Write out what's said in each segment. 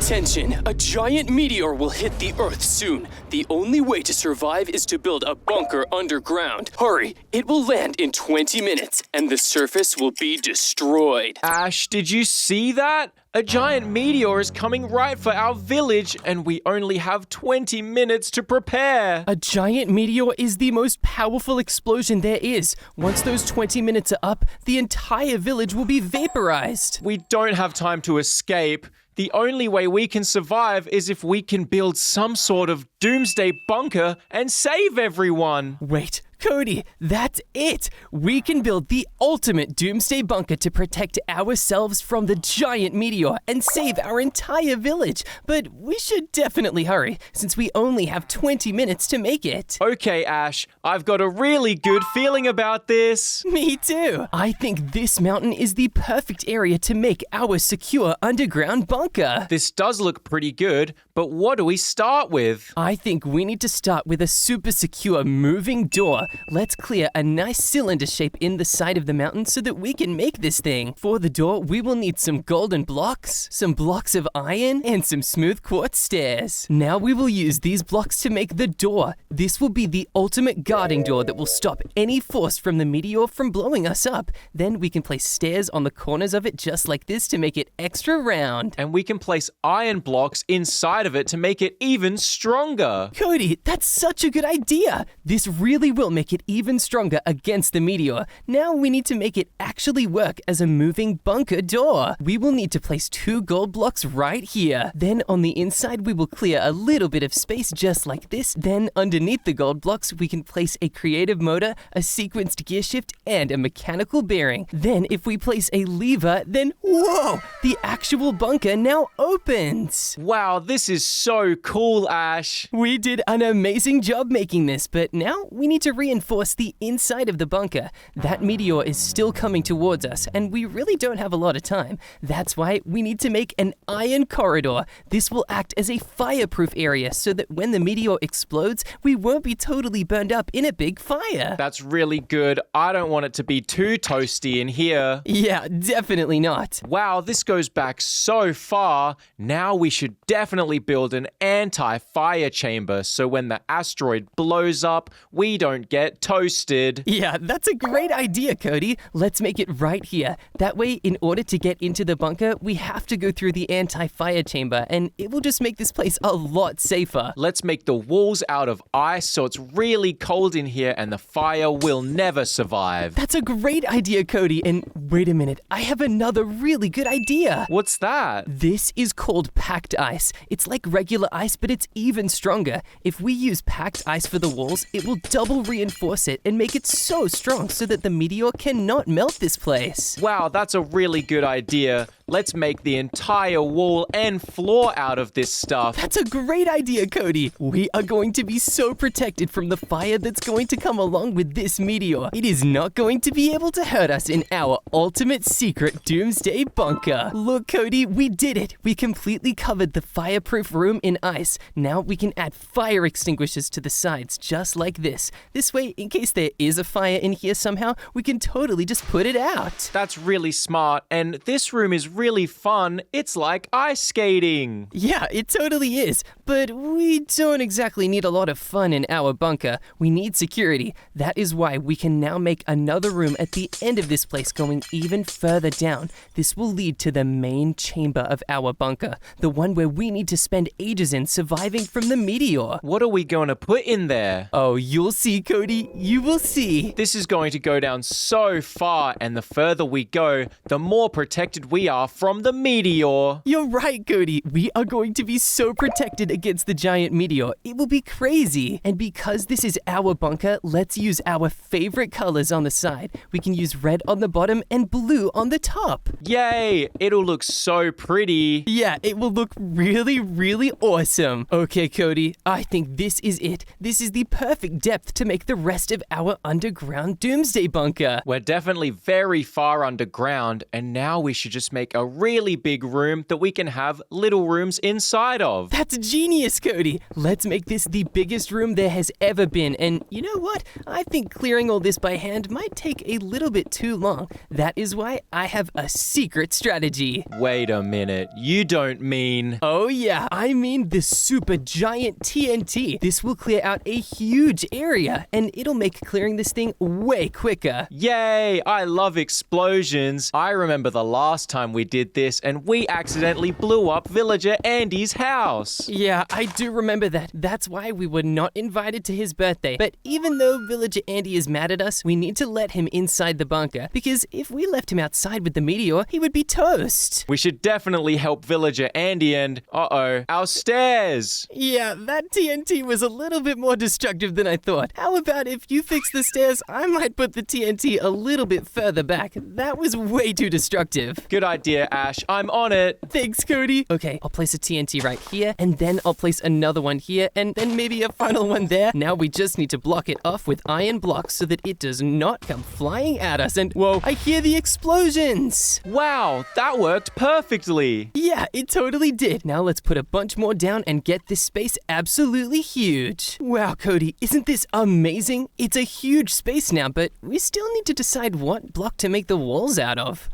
Attention, a giant meteor will hit the Earth soon. The only way to survive is to build a bunker underground. Hurry, it will land in 20 minutes, and the surface will be destroyed. Ash, did you see that? A giant meteor is coming right for our village, and we only have 20 minutes to prepare. A giant meteor is the most powerful explosion there is. Once those 20 minutes are up, the entire village will be vaporized. We don't have time to escape. The only way we can survive is if we can build some sort of doomsday bunker and save everyone. Wait, Cody, that's it! We can build the ultimate doomsday bunker to protect ourselves from the giant meteor and save our entire village. But we should definitely hurry, since we only have 20 minutes to make it. Okay, Ash, I've got a really good feeling about this. Me too! I think this mountain is the perfect area to make our secure underground bunker. This does look pretty good, but what do we start with? I think we need to start with a super secure moving door. Let's clear a nice cylinder shape in the side of the mountain so that we can make this thing. For the door, we will need some golden blocks, some blocks of iron, and some smooth quartz stairs. Now we will use these blocks to make the door. This will be the ultimate guarding door that will stop any force from the meteor from blowing us up. Then we can place stairs on the corners of it just like this to make it extra round. And we can place iron blocks inside of it to make it even stronger. Cody, that's such a good idea. This really will make it even stronger against the meteor. Now we need to make it actually work as a moving bunker door. We will need to place 2 gold blocks right here. Then on the inside, we will clear a little bit of space just like this. Then underneath the gold blocks, we can place a creative motor, a sequenced gear shift, and a mechanical bearing. Then if we place a lever, then whoa, the actual bunker now opens. Wow, this is so cool, Ash. We did an amazing job making this, but now we need to reinforce the inside of the bunker. That meteor is still coming towards us, and we really don't have a lot of time. That's why we need to make an iron corridor. This will act as a fireproof area so that when the meteor explodes, we won't be totally burned up in a big fire. That's really good. I don't want it to be too toasty in here. Yeah, definitely not. Wow, this goes back so far. Now we should definitely build an anti-fire chamber so when the asteroid blows up, we don't get toasted. Yeah, that's a great idea, Cody. Let's make it right here. That way, in order to get into the bunker, we have to go through the anti-fire chamber, and it will just make this place a lot safer. Let's make the walls out of ice so it's really cold in here and the fire will never survive. That's a great idea, Cody. And wait a minute, I have another really good idea. What's that? This is called packed ice. It's like regular ice, but it's even stronger. If we use packed ice for the walls, it will double reinforce it and make it so strong so that the meteor cannot melt this place. Wow, that's a really good idea. Let's make the entire wall and floor out of this stuff. That's a great idea, Cody. We are going to be so protected from the fire that's going to come along with this meteor. It is not going to be able to hurt us in our ultimate secret doomsday bunker. Look, Cody, we did it. We completely covered the fireproof room in ice. Now we can add fire extinguishers to the sides just like this. This way, in case there is a fire in here somehow, we can totally just put it out. That's really smart, and this room is really fun. It's like ice skating. Yeah, it totally is. But we don't exactly need a lot of fun in our bunker. We need security. That is why we can now make another room at the end of this place going even further down. This will lead to the main chamber of our bunker, the one where we need to spend ages in surviving from the meteor. What are we going to put in there? Oh, you'll see, Cody. You will see. This is going to go down so far, and the further we go, the more protected we are from the meteor. You're right, Cody. We are going to be so protected against the giant meteor. It will be crazy. And because this is our bunker, let's use our favorite colors on the side. We can use red on the bottom and blue on the top. Yay! It'll look so pretty. Yeah, it will look really, really awesome. Okay, Cody, I think this is it. This is the perfect depth to make the rest of our underground doomsday bunker. We're definitely very far underground, and now we should just make a really big room that we can have little rooms inside of. That's genius, Cody. Let's make this the biggest room there has ever been. And you know what? I think clearing all this by hand might take a little bit too long. That is why I have a secret strategy. Wait a minute. You don't mean... Oh yeah, I mean the super giant TNT. This will clear out a huge area, and it'll make clearing this thing way quicker. Yay! I love explosions. I remember the last time we did this, and we accidentally blew up villager Andy's house. Yeah, I do remember that. That's why we were not invited to his birthday. But even though villager Andy is mad at us, we need to let him inside the bunker, because if we left him outside with the meteor, he would be toast. We should definitely help villager Andy and, our stairs. Yeah, that TNT was a little bit more destructive than I thought. How about if you fix the stairs, I might put the TNT a little bit further back. That was way too destructive. Good idea, Ash. I'm on it. Thanks, Cody. Okay, I'll place a TNT right here, and then I'll place another one here, and then maybe a final one there. Now we just need to block it off with iron blocks so that it does not come flying at us. And whoa, I hear the explosions. Wow, that worked perfectly. Yeah, it totally did. Now let's put a bunch more down and get this space absolutely huge. Wow, Cody, isn't this amazing? It's a huge space now, but we still need to decide what block to make the walls out of.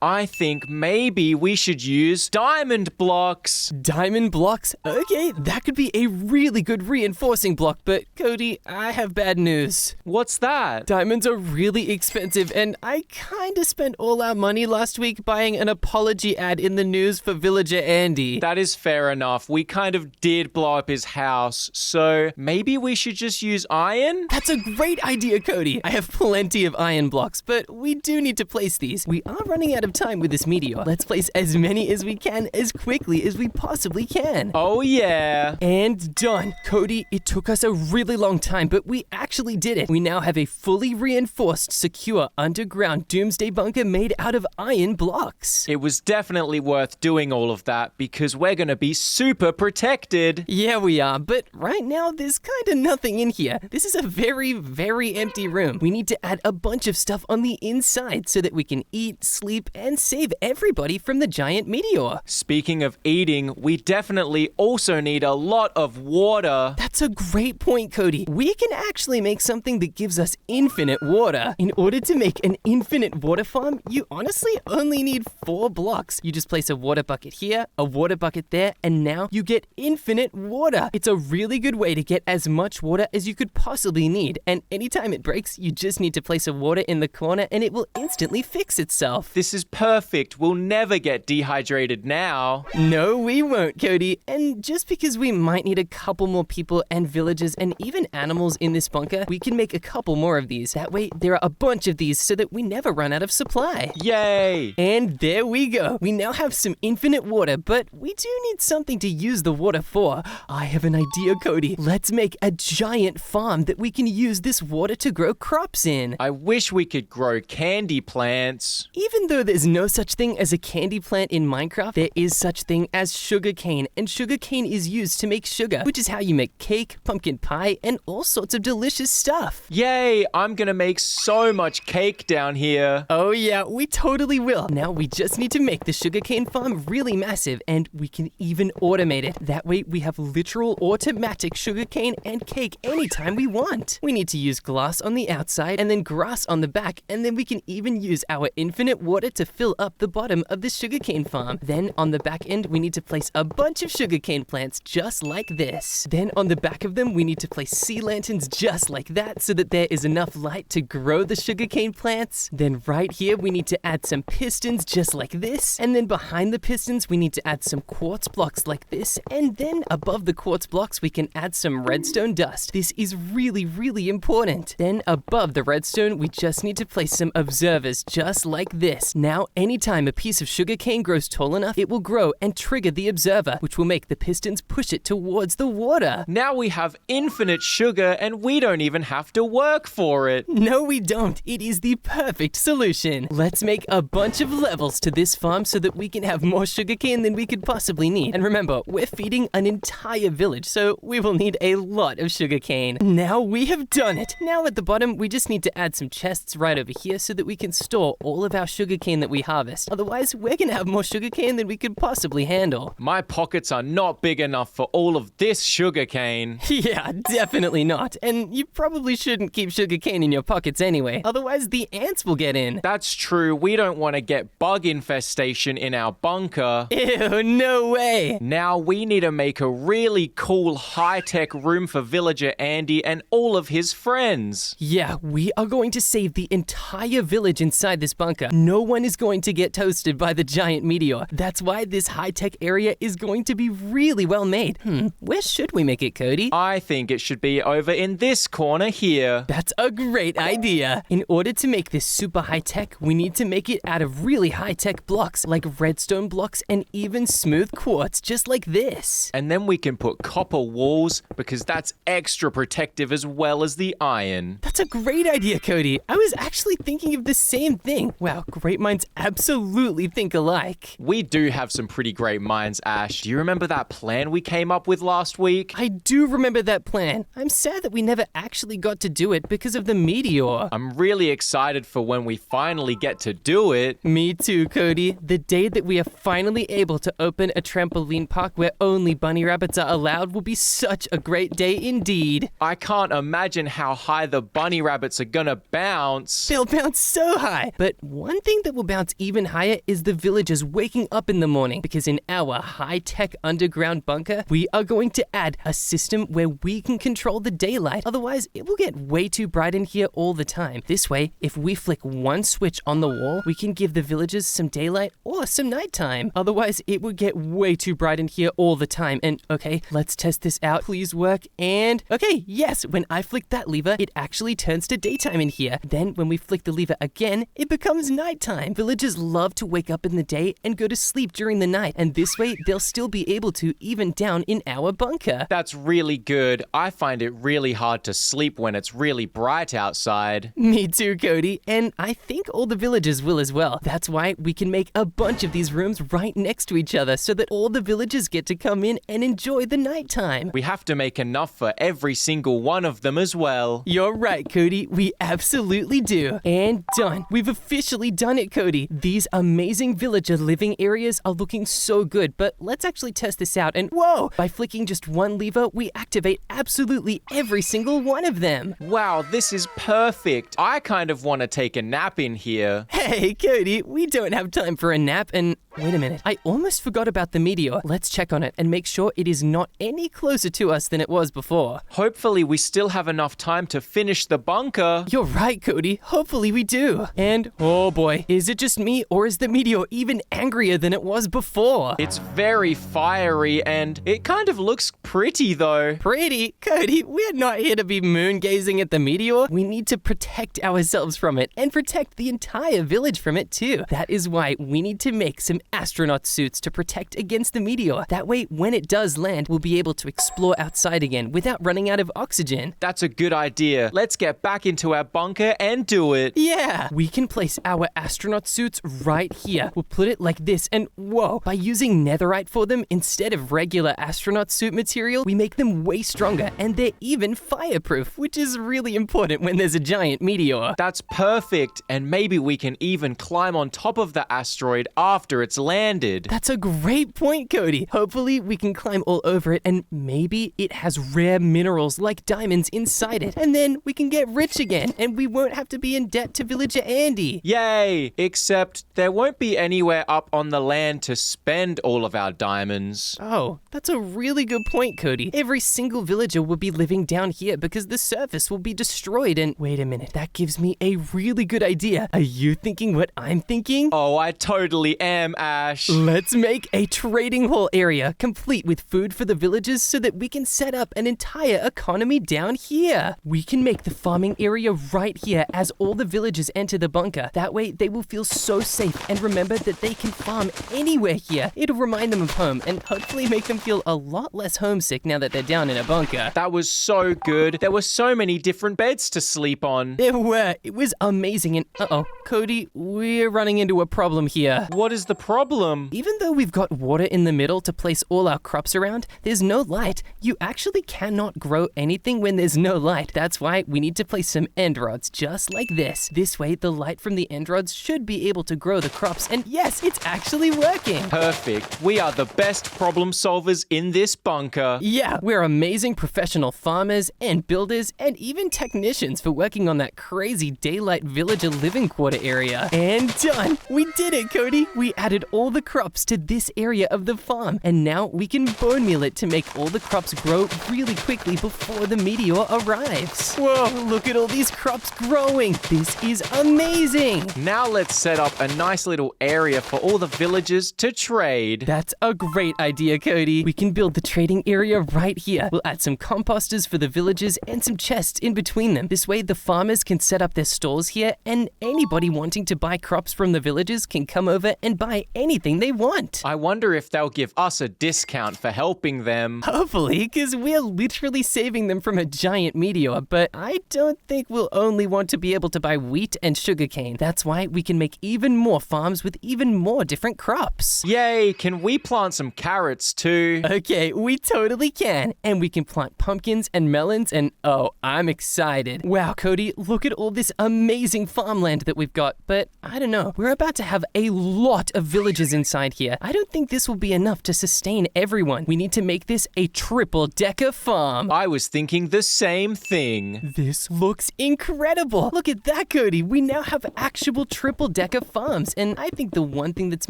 I think maybe we should use diamond blocks. Diamond blocks? Okay, that could be a really good reinforcing block, but Cody, I have bad news. What's that? Diamonds are really expensive, and I kinda spent all our money last week buying an apology ad in the news for villager Andy. That is fair enough. We kind of did blow up his house, so maybe we should just use iron? That's a great idea, Cody. I have plenty of iron blocks, but we do need to place these. We are running out of time with this meteor. Let's place as many as we can as quickly as we possibly can. Oh yeah. And done. Cody, it took us a really long time, but we actually did it. We now have a fully reinforced, secure, underground Doomsday bunker made out of iron blocks. It was definitely worth doing all of that because we're gonna be super protected. Yeah, we are, but right now there's kinda nothing in here. This is a very, very empty room. We need to add a bunch of stuff on the inside so that we can eat, sleep, and save everybody from the giant meteor. Speaking of eating, we definitely also need a lot of water. That's a great point, Cody. We can actually make something that gives us infinite water. In order to make an infinite water farm, you honestly only need 4 blocks. You just place a water bucket here, a water bucket there, and now you get infinite water. It's a really good way to get as much water as you could possibly need. And anytime it breaks, you just need to place a water in the corner and it will instantly fix itself. This is perfect. We'll never get dehydrated now. No, we won't, Cody. And just because we might need a couple more people and villagers and even animals in this bunker, we can make a couple more of these. That way, there are a bunch of these so that we never run out of supply. Yay! And there we go. We now have some infinite water, but we do need something to use the water for. I have an idea, Cody. Let's make a giant farm that we can use this water to grow crops in. I wish we could grow candy plants. Even though there's no such thing as a candy plant in Minecraft, there is such thing as sugarcane, and sugarcane is used to make sugar, which is how you make cake, pumpkin pie, and all sorts of delicious stuff. Yay! I'm gonna make so much cake down here. Oh yeah, we totally will. Now we just need to make the sugarcane farm really massive, and we can even automate it. That way we have literal automatic sugarcane and cake anytime we want. We need to use glass on the outside and then grass on the back, and then we can even use our infinite water to fill up the bottom of the sugarcane farm. Then on the back end, we need to place a bunch of sugarcane plants just like this. Then on the back of them, we need to place sea lanterns just like that so that there is enough light to grow the sugarcane plants. Then right here, we need to add some pistons just like this. And then behind the pistons, we need to add some quartz blocks like this. And then above the quartz blocks, we can add some redstone dust. This is really, really important. Then above the redstone, we just need to place some observers just like this. Now, anytime a piece of sugarcane grows tall enough, it will grow and trigger the observer, which will make the pistons push it towards the water. Now we have infinite sugar and we don't even have to work for it. No, we don't. It is the perfect solution. Let's make a bunch of levels to this farm so that we can have more sugarcane than we could possibly need. And remember, we're feeding an entire village, so we will need a lot of sugarcane. Now we have done it. Now at the bottom, we just need to add some chests right over here so that we can store all of our sugarcane that we harvest. Otherwise, we're gonna have more sugarcane than we could possibly handle. My pockets are not big enough for all of this sugarcane. Yeah, definitely not. And you probably shouldn't keep sugarcane in your pockets anyway. Otherwise, the ants will get in. That's true. We don't want to get bug infestation in our bunker. Ew, no way. Now we need to make a really cool high-tech room for villager Andy and all of his friends. Yeah, we are going to save the entire village inside this bunker. No one is going to get toasted by the giant meteor. That's why this high-tech area is going to be really well made. Where should we make it, Cody? I think it should be over in this corner here. That's a great idea. In order to make this super high-tech, we need to make it out of really high-tech blocks, like redstone blocks and even smooth quartz, just like this. And then we can put copper walls because that's extra protective as well as the iron. That's a great idea, Cody. I was actually thinking of the same thing. Wow, great minds absolutely think alike. We do have some pretty great minds, Ash. Do you remember that plan we came up with last week? I do remember that plan. I'm sad that we never actually got to do it because of the meteor. I'm really excited for when we finally get to do it. Me too, Cody. The day that we are finally able to open a trampoline park where only bunny rabbits are allowed will be such a great day indeed. I can't imagine how high the bunny rabbits are gonna bounce. They'll bounce so high. But one thing that will bounce even higher is the villagers waking up in the morning, because in our high-tech underground bunker, we are going to add a system where we can control the daylight. Otherwise, it will get way too bright in here all the time. This way, if we flick one switch on the wall, we can give the villagers some daylight or some nighttime. Otherwise, it would get way too bright in here all the time. And okay, let's test this out. Please work. And okay, yes, when I flick that lever, it actually turns to daytime in here. Then when we flick the lever again, it becomes nighttime. Villagers love to wake up in the day and go to sleep during the night. And this way, they'll still be able to even down in our bunker. That's really good. I find it really hard to sleep when it's really bright outside. Me too, Cody. And I think all the villagers will as well. That's why we can make a bunch of these rooms right next to each other so that all the villagers get to come in and enjoy the nighttime. We have to make enough for every single one of them as well. You're right, Cody. We absolutely do. And done. We've officially done it, Cody. These amazing villager living areas are looking so good, but let's actually test this out. And whoa! By flicking just one lever, we activate absolutely every single one of them. Wow, this is perfect. I kind of want to take a nap in here. Hey, Cody, we don't have time for a nap. And wait a minute, I almost forgot about the meteor. Let's check on it and make sure it is not any closer to us than it was before. Hopefully we still have enough time to finish the bunker. You're right, Cody. Hopefully we do. And oh boy, is it just me or is the meteor even angrier than it was before? It's very fiery and it kind of looks pretty though. Pretty? Cody, we're not here to be moon gazing at the meteor. We need to protect ourselves from it and protect the entire village from it too. That is why we need to make some astronaut suits to protect against the meteor. That way, when it does land, we'll be able to explore outside again without running out of oxygen. That's a good idea. Let's get back into our bunker and do it. Yeah, we can place our astronaut suits right here. We'll put it like this and whoa, by using netherite for them instead of regular astronaut suit material, we make them way stronger and they're even fireproof, which is really important when there's a giant meteor. That's perfect. And maybe we can even climb on top of the asteroid after it's landed. That's a great point, Cody. Hopefully we can climb all over it and maybe it has rare minerals like diamonds inside it. And then we can get rich again and we won't have to be in debt to villager Andy. Yay! Except there won't be anywhere up on the land to spend all of our diamonds. Oh, that's a really good point, Cody. Every single villager will be living down here because the surface will be destroyed. And wait a minute, that gives me a really good idea. Are you thinking what I'm thinking? Oh, I totally am, Ash. Let's make a trading hall area complete with food for the villagers so that we can set up an entire economy down here. We can make the farming area right here as all the villagers enter the bunker. That way they will feel so safe and remember that they can farm anywhere here. It'll remind them of home and hopefully make them feel a lot less homesick now that they're down in a bunker. That was so good. There were so many different beds to sleep on. There were. It was amazing. And uh-oh, Cody, we're running into a problem here. What is the problem? problem. Even though we've got water in the middle to place all our crops around, there's no light. You actually cannot grow anything when there's no light. That's why we need to place some end rods just like this. This way, the light from the end rods should be able to grow the crops. And yes, it's actually working. Perfect. We are the best problem solvers in this bunker. Yeah, we're amazing professional farmers and builders and even technicians for working on that crazy daylight villager living quarter area. And done! We did it, Cody! We added all the crops to this area of the farm, and now we can bone meal it to make all the crops grow really quickly before the meteor arrives. Whoa, look at all these crops growing! This is amazing! Now let's set up a nice little area for all the villagers to trade. That's a great idea, Cody. We can build the trading area right here. We'll add some composters for the villagers and some chests in between them. This way, the farmers can set up their stores here, and anybody wanting to buy crops from the villagers can come over and buy anything they want. I wonder if they'll give us a discount for helping them. Hopefully, because we're literally saving them from a giant meteor, but I don't think we'll only want to be able to buy wheat and sugarcane. That's why we can make even more farms with even more different crops. Yay, can we plant some carrots too? Okay, we totally can. And we can plant pumpkins and melons and oh, I'm excited. Wow, Cody, look at all this amazing farmland that we've got. But I don't know, we're about to have a lot of villagers inside here. I don't think this will be enough to sustain everyone. We need to make this a triple-decker farm. I was thinking the same thing. This looks incredible. Look at that, Cody. We now have actual triple-decker farms. And I think the one thing that's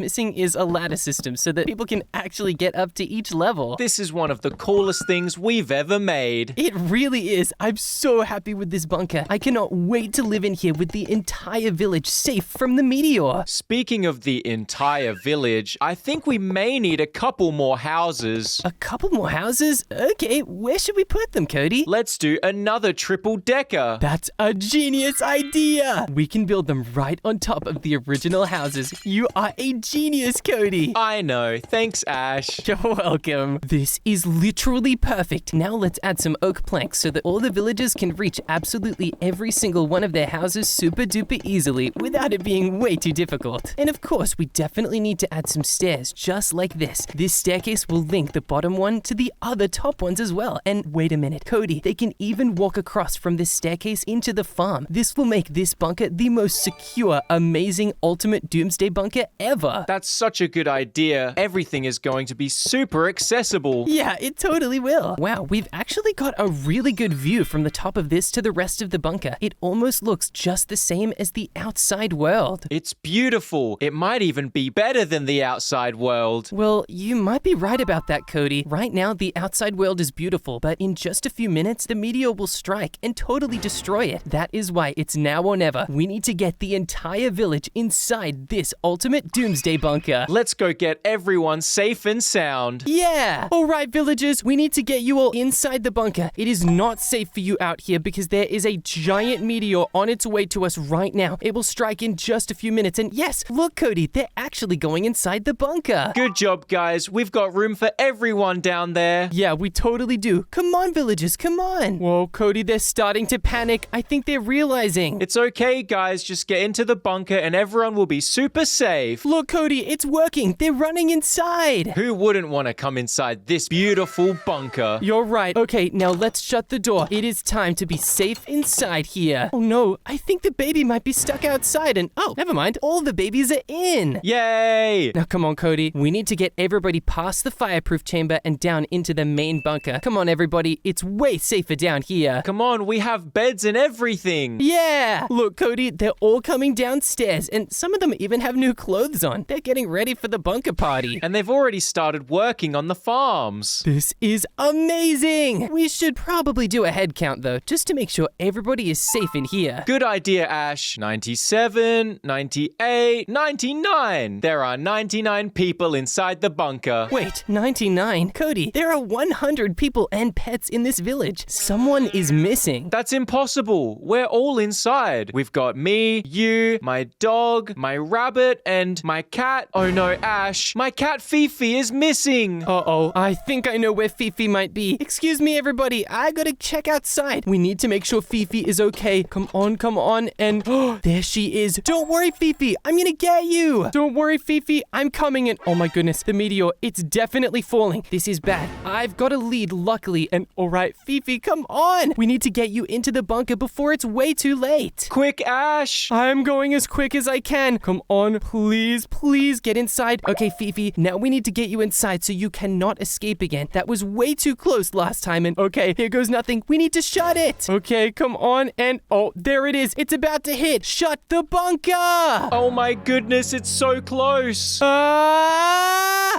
missing is a ladder system so that people can actually get up to each level. This is one of the coolest things we've ever made. It really is. I'm so happy with this bunker. I cannot wait to live in here with the entire village safe from the meteor. Speaking of the entire village, I think we may need a couple more houses. A couple more houses? Okay, where should we put them, Cody? Let's do another triple-decker. That's a genius idea. We can build them right on top of the original houses. You are a genius, Cody. I know. Thanks, Ash. You're welcome. This is literally perfect. Now let's add some oak planks so that all the villagers can reach absolutely every single one of their houses super duper easily without it being way too difficult. And of course, we definitely need to add some stairs just like this. This staircase will link the bottom one to the other top ones as well. And wait a minute, Cody, they can even walk across from this staircase into the farm. This will make this bunker the most secure, amazing, ultimate doomsday bunker ever. That's such a good idea. Everything is going to be super accessible. Yeah, it totally will. Wow, we've actually got a really good view from the top of this to the rest of the bunker. It almost looks just the same as the outside world. It's beautiful. It might even be better than the outside world. Well, you might be right about that, Cody. Right now, the outside world is beautiful, but in just a few minutes, the meteor will strike and totally destroy it. That is why it's now or never. We need to get the entire village inside this ultimate doomsday bunker. Let's go get everyone safe and sound. Yeah! All right, villagers, we need to get you all inside the bunker. It is not safe for you out here because there is a giant meteor on its way to us right now. It will strike in just a few minutes. And yes, look, Cody, they're actually going inside the bunker. Good job, guys. We've got room for everyone down there. Yeah, we totally do. Come on, villagers, come on. Whoa, Cody, they're starting to panic. I think they're realizing. It's okay, guys. Just get into the bunker and everyone will be super safe. Look, Cody, it's working. They're running inside. Who wouldn't want to come inside this beautiful bunker? You're right. Okay, now let's shut the door. It is time to be safe inside here. Oh no, I think the baby might be stuck outside and oh, never mind. All the babies are in. Yay! Now come on, Cody. We need to get everybody past the fireproof chamber and down into the main bunker. Come on, everybody. It's way safer down here. Come on, we have beds and everything. Yeah! Look, Cody, they're all coming downstairs and some of them even have new clothes on. They're getting ready for the bunker party. And they've already started working on the farms. This is amazing! We should probably do a head count though, just to make sure everybody is safe in here. Good idea, Ash. 97, 98, 99. There are 99 people inside the bunker. Wait, 99? Cody, there are 100 people and pets in this village. Someone is missing. That's impossible. We're all inside. We've got me, you, my dog, my rabbit, and my cat. Oh no, Ash. My cat Fifi is missing. Uh-oh, I think I know where Fifi might be. Excuse me, everybody. I gotta check outside. We need to make sure Fifi is okay. Come on, and oh, there she is. Don't worry, Fifi. I'm gonna get you. Don't worry, worry, Fifi. I'm coming in. Oh my goodness, the meteor, it's definitely falling. This is bad. I've got a lead, luckily. And all right, Fifi, come on. We need to get you into the bunker before it's way too late. Quick, Ash! I'm going as quick as I can. Come on, please, please get inside. Okay, Fifi, now we need to get you inside so you cannot escape again. That was way too close last time. And okay, here goes nothing. We need to shut it. Okay, come on. And oh, there it is. It's about to hit. Shut the bunker. Oh my goodness, it's so close.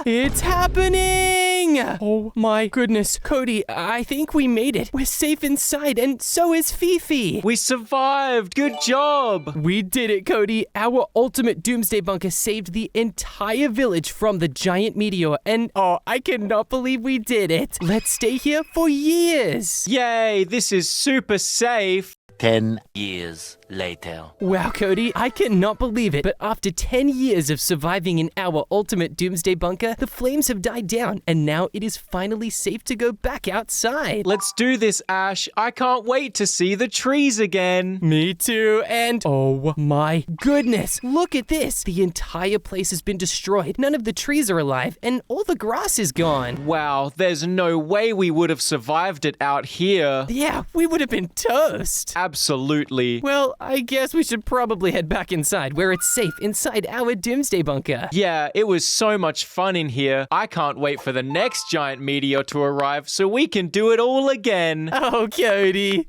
It's happening. Oh my goodness. Cody, I think we made it. We're safe inside, and so is Fifi. We survived. Good job. We did it, Cody. Our ultimate Doomsday bunker saved the entire village from the giant meteor, and oh, I cannot believe we did it. Let's stay here for years. Yay, this is super safe. 10 years later. Wow, Cody, I cannot believe it, but after 10 years of surviving in our ultimate Doomsday bunker, the flames have died down, and now it is finally safe to go back outside. Let's do this, Ash. I can't wait to see the trees again. Me too, and oh my goodness, look at this. The entire place has been destroyed. None of the trees are alive, and all the grass is gone. Wow, there's no way we would have survived it out here. Yeah, we would have been toast. Absolutely. Well, I guess we should probably head back inside where it's safe inside our Doomsday bunker. Yeah, it was so much fun in here. I can't wait for the next giant meteor to arrive so we can do it all again. Oh, Cody.